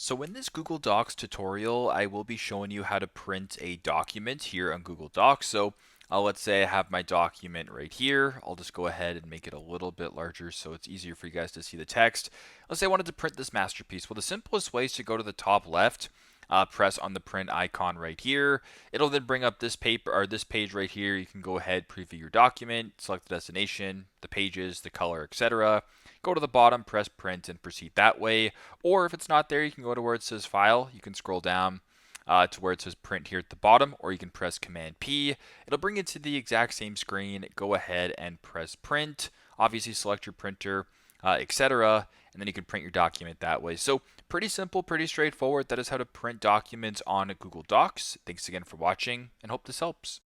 So in this Google Docs tutorial, I will be showing you how to print a document here on Google Docs. So let's say I have my document right here. I'll just go ahead and make it a little bit larger so it's easier for you guys to see the text. Let's say I wanted to print this masterpiece. Well, the simplest way is to go to the top left, press on the print icon right here. It'll then bring up this paper or this page right here. You can go ahead, preview your document, select the destination, the pages, the color, etc. Go to the bottom, press print, and proceed that way. Or if it's not there, you can go to where it says File. You can scroll down to where it says Print here at the bottom, or you can press Command P. It'll bring it to the exact same screen. Go ahead and press Print. Obviously, select your printer, etc., and then you can print your document that way. So pretty simple, pretty straightforward. That is how to print documents on Google Docs. Thanks again for watching, and hope this helps.